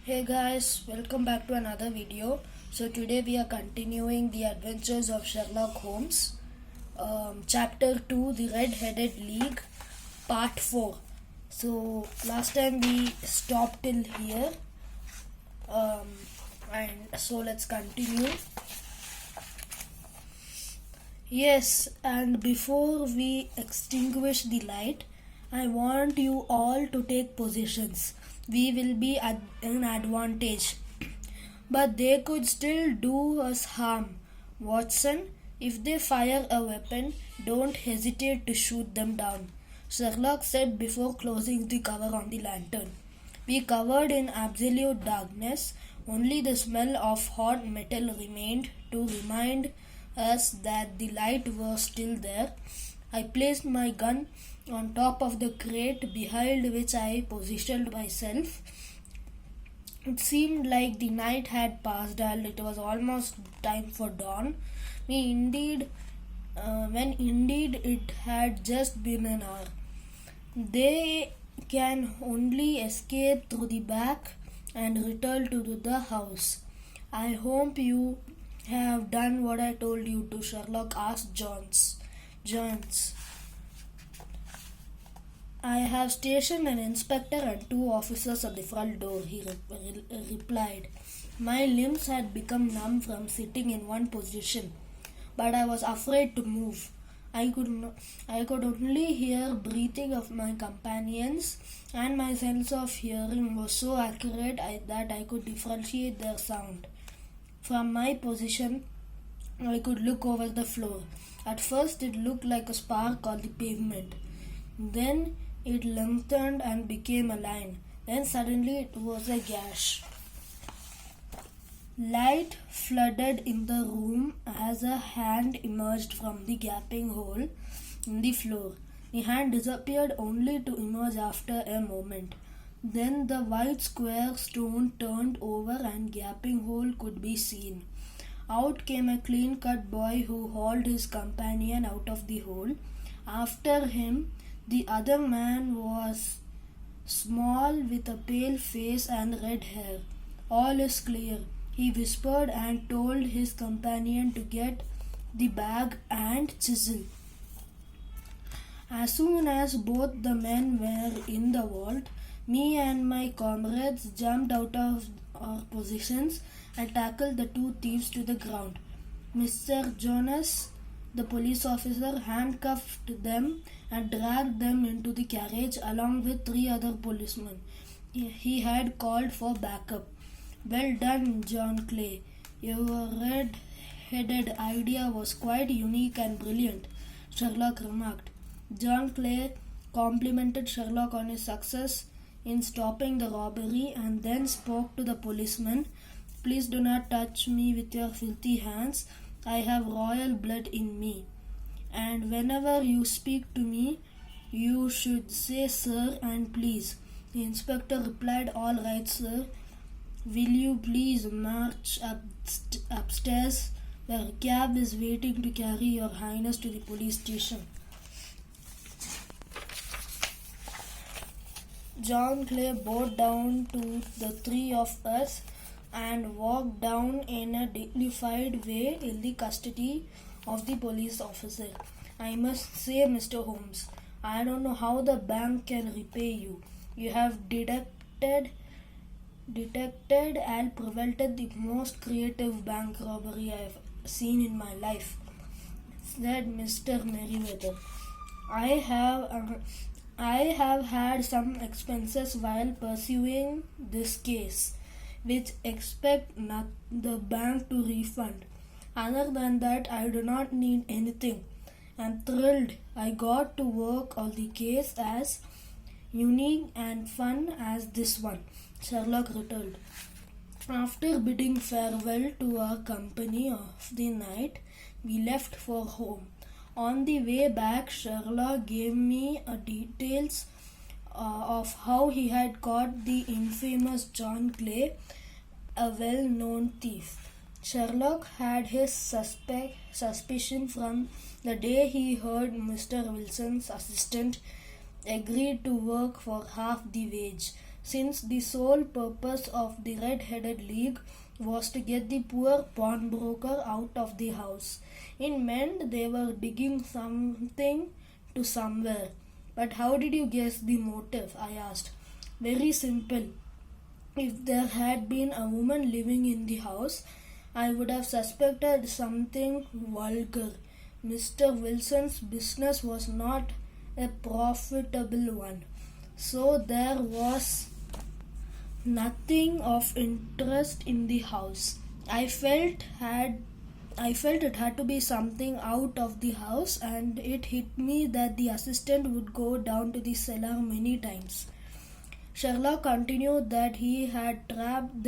Hey guys, welcome back to another video. So today we are continuing the adventures of Sherlock Holmes. Chapter 2, The Red-Headed League, Part 4. So last time we stopped till here. And so let's continue. Yes, and before we extinguish the light, I want you all to take positions. We will be at an advantage. But they could still do us harm. Watson, if they fire a weapon, don't hesitate to shoot them down, Sherlock said before closing the cover on the lantern. We covered in absolute darkness. Only the smell of hot metal remained to remind us that the light was still there. I placed my gun on top of the crate behind which I positioned myself. It seemed like the night had passed and it was almost time for dawn. When indeed it had just been an hour. They can only escape through the back and return to the house. I hope you have done what I told you to, Sherlock asked Jones. I have stationed an inspector and 2 officers at the front door, he replied. My limbs had become numb from sitting in one position, but I was afraid to move. I could only hear breathing of my companions, and my sense of hearing was so accurate that I could differentiate their sound. From my position, I could look over the floor. At first, it looked like a spark on the pavement. Then it lengthened and became a line. Then suddenly it was a gash. Light flooded in the room as a hand emerged from the gaping hole in the floor. The hand disappeared only to emerge after a moment. Then the white square stone turned over and gaping hole could be seen. Out came a clean-cut boy who hauled his companion out of the hole. After him, the other man was small with a pale face and red hair. All is clear, he whispered and told his companion to get the bag and chisel. As soon as both the men were in the vault, me and my comrades jumped out of our positions and tackled the 2 thieves to the ground. Mr. Jonas, the police officer, handcuffed them and dragged them into the carriage along with 3 other policemen. He had called for backup. Well done, John Clay. Your red-headed idea was quite unique and brilliant, Sherlock remarked. John Clay complimented Sherlock on his success in stopping the robbery and then spoke to the policeman. Please do not touch me with your filthy hands. I have royal blood in me. And whenever you speak to me, you should say sir and please. The inspector replied, all right, sir. Will you please march upstairs? The cab is waiting to carry your highness to the police station. John Clay bowed down to the 3 of us and walked down in a dignified way in the custody of the police officer. I must say, Mr. Holmes, I don't know how the bank can repay you. You have detected and prevented the most creative bank robbery I have seen in my life, said Mr. Merriweather. I have had some expenses while pursuing this case, which expect the bank to refund. Other than that, I do not need anything. I'm thrilled I got to work on the case as unique and fun as this one, Sherlock returned. After bidding farewell to our company of the night, we left for home. On the way back, Sherlock gave me details of how he had caught the infamous John Clay, a well-known thief. Sherlock had his suspicion from the day he heard Mr. Wilson's assistant agreed to work for half the wage. since the sole purpose of the Red-Headed League was to get the poor pawnbroker out of the house. It meant they were digging something to somewhere. But how did you guess the motive? I asked. Very simple. If there had been a woman living in the house, I would have suspected something vulgar. Mr. Wilson's business was not a profitable one, so there was nothing of interest in the house. I felt it had to be something out of the house, and it hit me that the assistant would go down to the cellar many times. Sherlock continued that he had trapped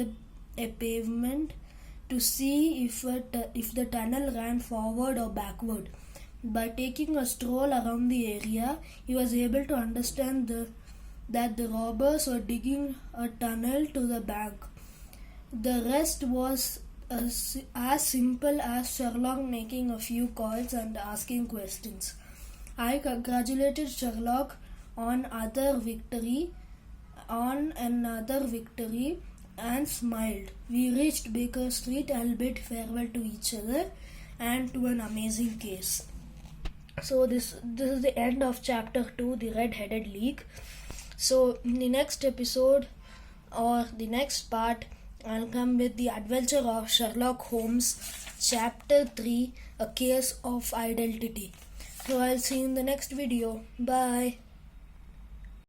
a pavement to see if the tunnel ran forward or backward. By taking a stroll around the area, he was able to understand that the robbers were digging a tunnel to the bank. The rest was as simple as Sherlock making a few calls and asking questions. I congratulated Sherlock on another victory and smiled. We reached Baker Street and bid farewell to each other and to an amazing case. So this is the end of chapter 2, the Red-Headed League. So in the next episode or the next part, I'll come with the adventure of Sherlock Holmes, chapter 3, a case of identity. So I'll see you in the next video. Bye.